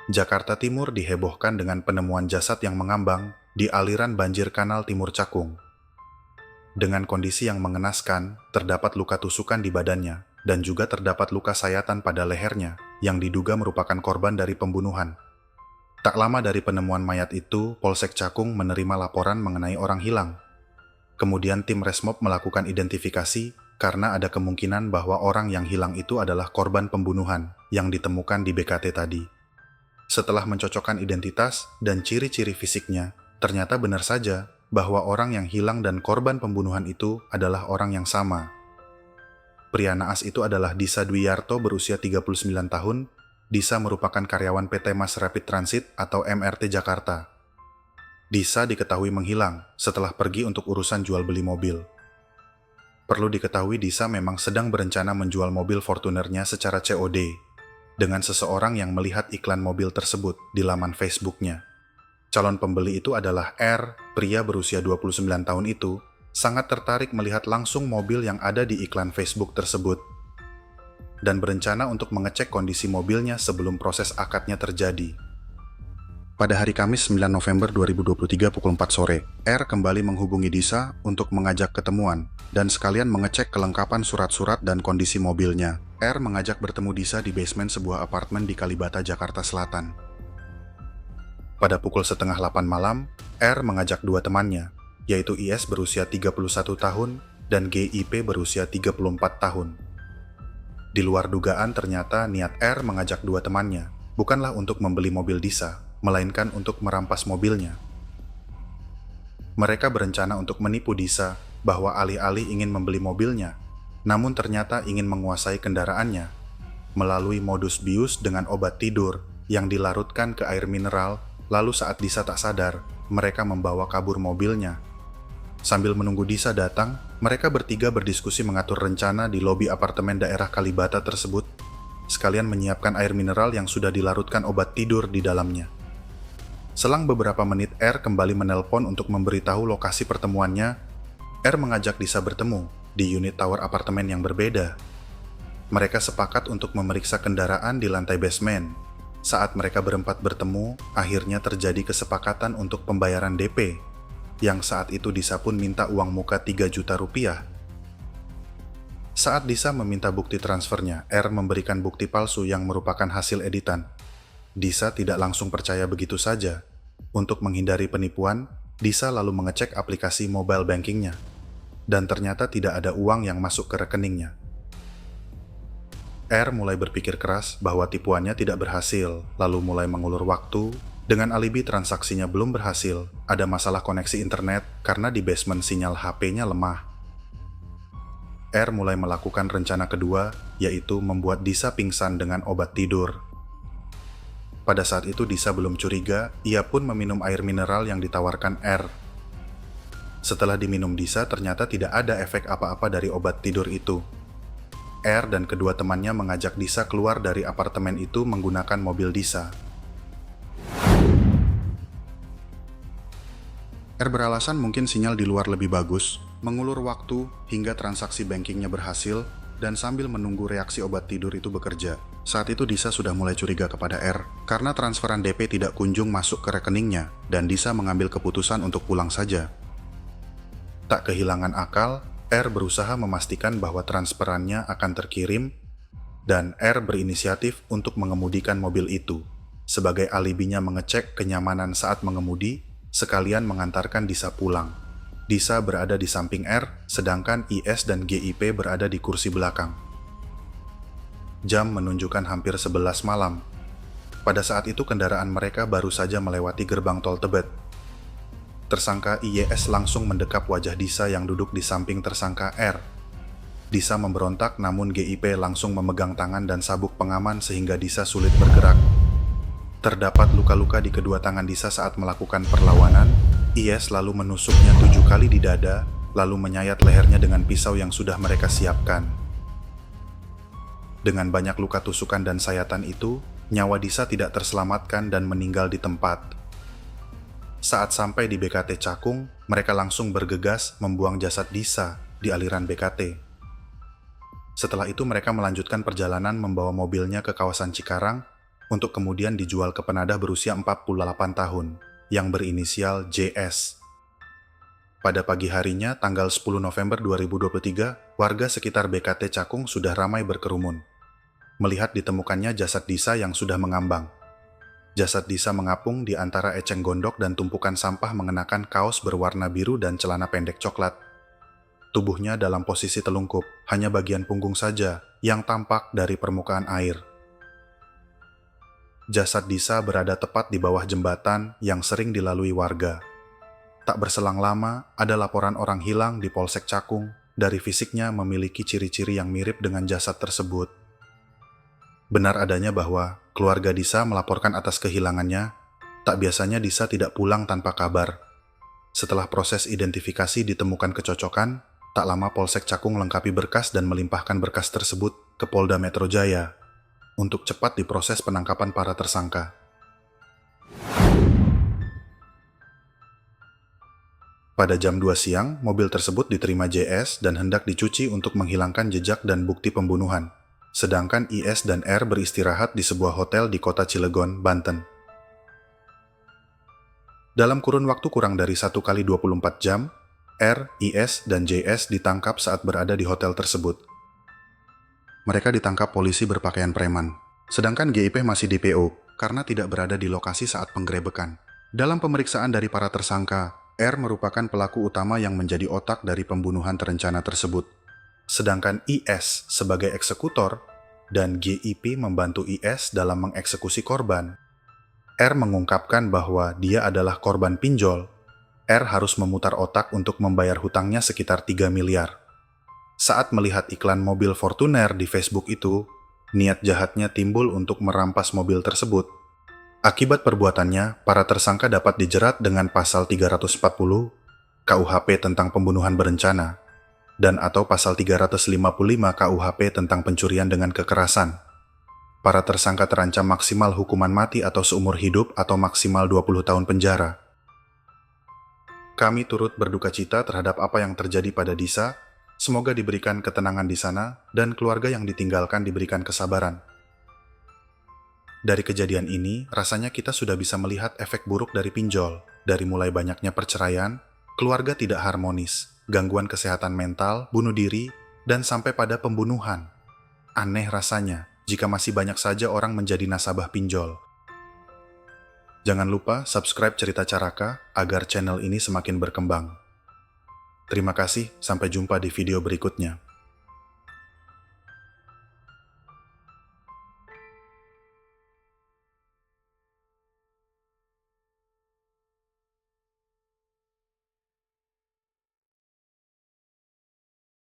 Jakarta Timur dihebohkan dengan penemuan jasad yang mengambang di aliran banjir Kanal Timur Cakung. Dengan kondisi yang mengenaskan, terdapat luka tusukan di badannya, dan juga terdapat luka sayatan pada lehernya yang diduga merupakan korban dari pembunuhan. Tak lama dari penemuan mayat itu, Polsek Cakung menerima laporan mengenai orang hilang. Kemudian tim Resmob melakukan identifikasi karena ada kemungkinan bahwa orang yang hilang itu adalah korban pembunuhan yang ditemukan di BKT tadi. Setelah mencocokkan identitas dan ciri-ciri fisiknya, ternyata benar saja bahwa orang yang hilang dan korban pembunuhan itu adalah orang yang sama. Pria naas itu adalah Disa Dwiarto berusia 39 tahun. Disa merupakan karyawan PT Mas Rapid Transit atau MRT Jakarta. Disa diketahui menghilang setelah pergi untuk urusan jual beli mobil. Perlu diketahui Disa memang sedang berencana menjual mobil Fortunernya secara COD dengan seseorang yang melihat iklan mobil tersebut di laman Facebooknya. Calon pembeli itu adalah R, pria berusia 29 tahun itu, sangat tertarik melihat langsung mobil yang ada di iklan Facebook tersebut dan berencana untuk mengecek kondisi mobilnya sebelum proses akadnya terjadi. Pada hari Kamis 9 November 2023 pukul 4 sore, R kembali menghubungi Disa untuk mengajak ketemuan dan sekalian mengecek kelengkapan surat-surat dan kondisi mobilnya. R mengajak bertemu Disa di basement sebuah apartemen di Kalibata, Jakarta Selatan. Pada pukul setengah 8 malam, R mengajak dua temannya, yaitu IS berusia 31 tahun dan GIP berusia 34 tahun. Di luar dugaan ternyata niat R mengajak dua temannya bukanlah untuk membeli mobil Disa, melainkan untuk merampas mobilnya. Mereka berencana untuk menipu Disa bahwa alih-alih ingin membeli mobilnya, namun ternyata ingin menguasai kendaraannya melalui modus bius dengan obat tidur yang dilarutkan ke air mineral, lalu saat Disa tak sadar, mereka membawa kabur mobilnya. Sambil menunggu Disa datang, mereka bertiga berdiskusi mengatur rencana di lobi apartemen daerah Kalibata tersebut, sekalian menyiapkan air mineral yang sudah dilarutkan obat tidur di dalamnya. Selang beberapa menit, R kembali menelpon untuk memberitahu lokasi pertemuannya. R mengajak Disa bertemu di unit tower apartemen yang berbeda. Mereka sepakat untuk memeriksa kendaraan di lantai basement. Saat mereka berempat bertemu, akhirnya terjadi kesepakatan untuk pembayaran DP, yang saat itu Disa pun minta uang muka 3 juta rupiah. Saat Disa meminta bukti transfernya, R memberikan bukti palsu yang merupakan hasil editan. Disa tidak langsung percaya begitu saja. Untuk menghindari penipuan, Disa lalu mengecek aplikasi mobile bankingnya, dan ternyata tidak ada uang yang masuk ke rekeningnya. R mulai berpikir keras bahwa tipuannya tidak berhasil, lalu mulai mengulur waktu. Dengan alibi transaksinya belum berhasil, ada masalah koneksi internet karena di basement sinyal HP-nya lemah. R mulai melakukan rencana kedua, yaitu membuat Disa pingsan dengan obat tidur. Pada saat itu Disa belum curiga, ia pun meminum air mineral yang ditawarkan R. Setelah diminum Disa, ternyata tidak ada efek apa-apa dari obat tidur itu. R dan kedua temannya mengajak Disa keluar dari apartemen itu menggunakan mobil Disa. R beralasan mungkin sinyal di luar lebih bagus, mengulur waktu hingga transaksi bankingnya berhasil, dan sambil menunggu reaksi obat tidur itu bekerja. Saat itu Disa sudah mulai curiga kepada R, karena transferan DP tidak kunjung masuk ke rekeningnya, dan Disa mengambil keputusan untuk pulang saja. Tak kehilangan akal, R berusaha memastikan bahwa transferannya akan terkirim, dan R berinisiatif untuk mengemudikan mobil itu. Sebagai alibinya mengecek kenyamanan saat mengemudi, sekalian mengantarkan Disa pulang. Disa berada di samping R, sedangkan IS dan GIP berada di kursi belakang. Jam menunjukkan hampir 11 malam. Pada saat itu kendaraan mereka baru saja melewati gerbang tol Tebet. Tersangka IYS langsung mendekap wajah Disa yang duduk di samping tersangka R. Disa memberontak, namun GIP langsung memegang tangan dan sabuk pengaman sehingga Disa sulit bergerak. Terdapat luka-luka di kedua tangan Disa saat melakukan perlawanan. IS lalu menusuknya 7 kali di dada, lalu menyayat lehernya dengan pisau yang sudah mereka siapkan. Dengan banyak luka tusukan dan sayatan itu, nyawa Disa tidak terselamatkan dan meninggal di tempat. Saat sampai di BKT Cakung, mereka langsung bergegas membuang jasad Disa di aliran BKT. Setelah itu mereka melanjutkan perjalanan membawa mobilnya ke kawasan Cikarang untuk kemudian dijual ke penadah berusia 48 tahun yang berinisial JS. Pada pagi harinya, tanggal 10 November 2023, warga sekitar BKT Cakung sudah ramai berkerumun melihat ditemukannya jasad Disa yang sudah mengambang. Jasad Disa mengapung di antara eceng gondok dan tumpukan sampah mengenakan kaos berwarna biru dan celana pendek coklat. Tubuhnya dalam posisi telungkup, hanya bagian punggung saja yang tampak dari permukaan air. Jasad Disa berada tepat di bawah jembatan yang sering dilalui warga. Tak berselang lama, ada laporan orang hilang di Polsek Cakung. Dari fisiknya memiliki ciri-ciri yang mirip dengan jasad tersebut. Benar adanya bahwa keluarga Disa melaporkan atas kehilangannya. Tak biasanya Disa tidak pulang tanpa kabar. Setelah proses identifikasi ditemukan kecocokan, tak lama Polsek Cakung lengkapi berkas dan melimpahkan berkas tersebut ke Polda Metro Jaya untuk cepat diproses penangkapan para tersangka. Pada jam 2 siang, mobil tersebut diterima JS dan hendak dicuci untuk menghilangkan jejak dan bukti pembunuhan. Sedangkan IS dan R beristirahat di sebuah hotel di kota Cilegon, Banten. Dalam kurun waktu kurang dari 1 kali 24 jam, R, IS, dan JS ditangkap saat berada di hotel tersebut. Mereka ditangkap polisi berpakaian preman, sedangkan GIP masih DPO karena tidak berada di lokasi saat penggerebekan. Dalam pemeriksaan dari para tersangka, R merupakan pelaku utama yang menjadi otak dari pembunuhan terencana tersebut. Sedangkan IS sebagai eksekutor dan GIP membantu IS dalam mengeksekusi korban. R mengungkapkan bahwa dia adalah korban pinjol. R harus memutar otak untuk membayar hutangnya sekitar 3 miliar. Saat melihat iklan mobil Fortuner di Facebook itu, niat jahatnya timbul untuk merampas mobil tersebut. Akibat perbuatannya, para tersangka dapat dijerat dengan pasal 340 KUHP tentang pembunuhan berencana dan atau pasal 355 KUHP tentang pencurian dengan kekerasan. Para tersangka terancam maksimal hukuman mati atau seumur hidup atau maksimal 20 tahun penjara. Kami turut berduka cita terhadap apa yang terjadi pada Disa. Semoga diberikan ketenangan di sana dan keluarga yang ditinggalkan diberikan kesabaran. Dari kejadian ini, rasanya kita sudah bisa melihat efek buruk dari pinjol, dari mulai banyaknya perceraian, keluarga tidak harmonis, gangguan kesehatan mental, bunuh diri, dan sampai pada pembunuhan. Aneh rasanya jika masih banyak saja orang menjadi nasabah pinjol. Jangan lupa subscribe Cerita Caraka agar channel ini semakin berkembang. Terima kasih, sampai jumpa di video berikutnya.